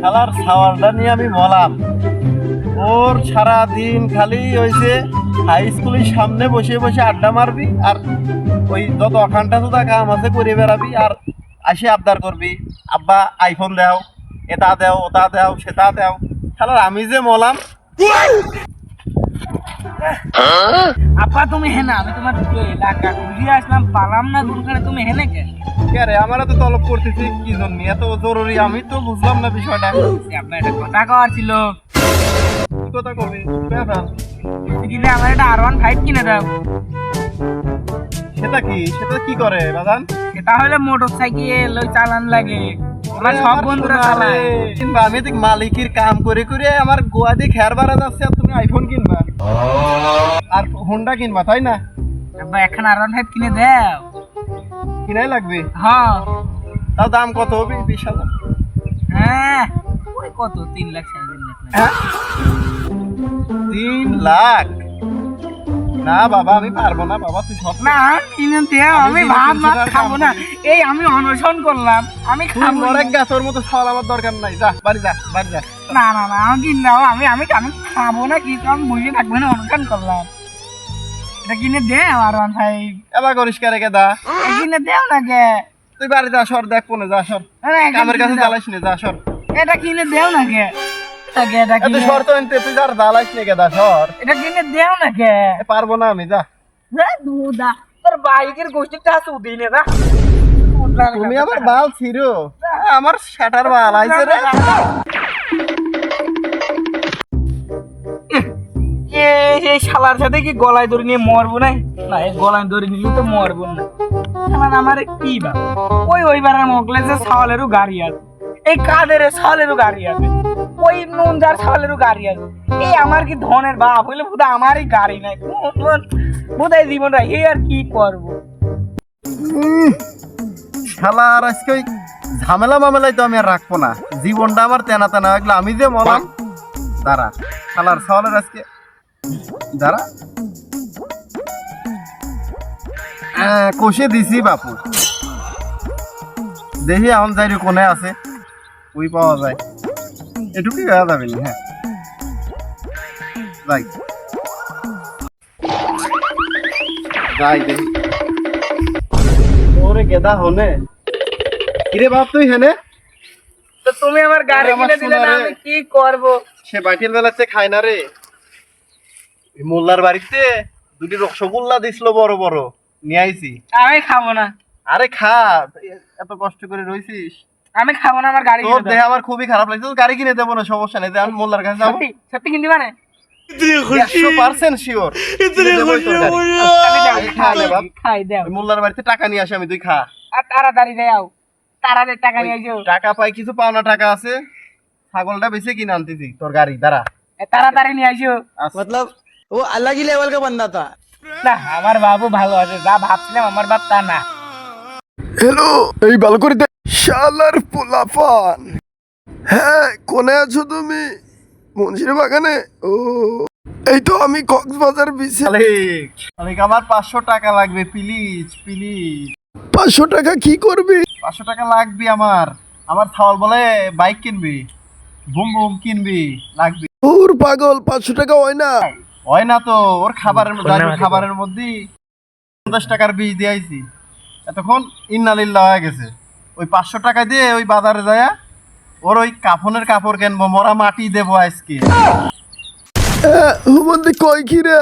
শালার সাওয়ালটা নিয়ে আমি বললাম ওর সারা দিন খালি হইছে হাই স্কুলের সামনে বসে বসে আড্ডা মারবি আর ওই যত অখানটা তোদা কাম আছে করে বেড়াবি আর আসে আবদার করবি আব্বা আইফোন দাও এটা দাও ওটা দাও সেটা দাও। শালার আমি যে মলাম আপা তুমি হেনা আমি তোমার এলাকা ঘুরিয়ে আসলাম পালাম না গুরুখানে তুমি হেনে কেন? কে রে আমারও তো তলব করতেছি কি জন্য এত জরুরি আমি তো বুঝলাম না বিষয়টা। আপনার একটা কথা কওয়ার ছিল। কি কথা কবি কিনে আমার একটা R15 কিনে দাও। সেটা কি করে বাজান? এটা হলে মোটর সাইকেল ওই চালান লাগে আমার সব বন্ধুরা চালায়। কিনবা আমি দেখ মালিকের কাম করে করে আমার গোয়া দিয়ে খেয়ার বাড়া যাচ্ছে আর তুমি আইফোন কিনবা আর হোন্ডা কিনবা তাই না? আব্বা এখন R15 কিনে দাও। কিনাই লাগবে? হ্যাঁ। তার দাম কত হবে? 20,000। হ্যাঁ ওই কত 3 লাখ 3.5 লাখ। হ্যাঁ 3 লাখ? না বাবা আমি পারবো না বাবা তুই সব না কিনে দাও আমি ভাত মাছ খাবো না। এই আমি অনশন করলাম আমি খাবো মরে গাছর মতো সওয়াল আমার দরকার নাই। যা বাড়ি যা বাড়ি যা। না না না আমি কিনে দাও আমি আমি আমি খাবো না কি আমি বুঝে থাকবো না অনশন করলাম। এটা কিনে দাও R15। এবার করিস কে রেখে দা কিনে দাও না কে? তুই বাড়ি যা সর দেখ কোনে যা সর কামের কাছে জ্বালাইস নে যা সর। এটা কিনে দাও না কে? এত সর তো এনতে তুই যার জ্বালাইস নে কে দা সর। এটা কিনে দাও না কে? পারবো না আমি যা। দুদা তোর বাইকের গোষ্ঠীটা সুদি নে না। তুমি আবার বাল ছিড়ো আমার শাটার বাল আইছে রে। এই শালার সাথে কি গলায় ধরে নিয়ে মরবো না? না এই গলায় ধরে নিলে তো মরবো না। শালার আমার কি বা ওইবারের মগলে যে ছাওয়ালেরও গাড়ি আছে এই কাদের ছাওয়ালেরও গাড়ি আছে ওই নুনজার ছাওয়ালেরও গাড়ি আছে। এই আমার কি ধনের বাপ হইলে বোধ আমারই গাড়ি নাই বোধ হয় জীবনটা এই আর কি করবো। শালার আজকে ওই ঝামেলা মামেলাই তো আমি আর রাখবো না। জীবনটা আমার তেনা তেনা এগুলো আমি যে মলাম দাঁড়া শালার ছাওয়ালের আজকে দাঁড়া কষে দিছি বাপু দেখি এখন যাই কোনে আছে ওই পাওয়া যায় এটুকুই হয়ে যাবে না। হ্যাঁ যাই যাই দেখি ওরে গেদা হনে কিরে বাপ তুই হেনে তো তুমি আমার গাড়ি কিনে দিলে না আমি কি করব? সে বাটির বেলাতে খায় না রে। মোল্লার বাড়িতে দুটি রসগোল্লা দিছিল বড় বড় নিয়ে আইছি। আমি খাবো না। আরে খা এত কষ্ট করে রইছিস। আমি খাবো না আমার গাড়ি তোর দেহ আমার খুবই খারাপ লাগছে। তোর গাড়ি কিনে দেবো না সমস্যা নেই আমি মোল্লার কাছে যাবো। সত্যি কিনতে পারে 100% শিওর খাই দাও। মোল্লার বাড়িতে টাকা নিয়ে আসে আমি তুই খা আর তাড়াতাড়ি দাও তাড়াতাড়ি টাকা নিয়ে আসো। টাকা পাই কিছু পাওনা টাকা আছে ছাগলটা বেশি কিনে আনতেছি তোর গাড়ি দাঁড়া তাড়াতাড়ি নিয়ে আসো। मतलब वो अलग ही लेवल का बंदा था। না আমার বাবু ভালো আছে যা ভাবছিলাম আমার বাপ তা না। হ্যালো এই বালকনিতে শালার পোলাপান। হ্যাঁ কোনে আছো তুমি? মুন্সির বাগানে? ও এই তো আমি কক্সবাজার বিচে। মালিক আমার 500 টাকা লাগবে প্লিজ প্লিজ। 500 টাকা কি করবি? 500 টাকা লাগবে আমার আমার ছাওয়াল বলে বাইক কিনবি বুম বুম কিনবি লাগবে। ওর পাগল 500 টাকা হয় না। হয় না তো ওর খাবারের মধ্যে 50 টাকার বীজ দিয়ে আইছি এতক্ষণ ইন্নালিল্লাহ হয়ে গেছে। ওই 500 টাকা দিয়ে ওই বাজারে যায় ওর ওই কাফনের কাপড় কিনবো মরা মাটি দেবো আজকে। হুমন্দি কই কি রে?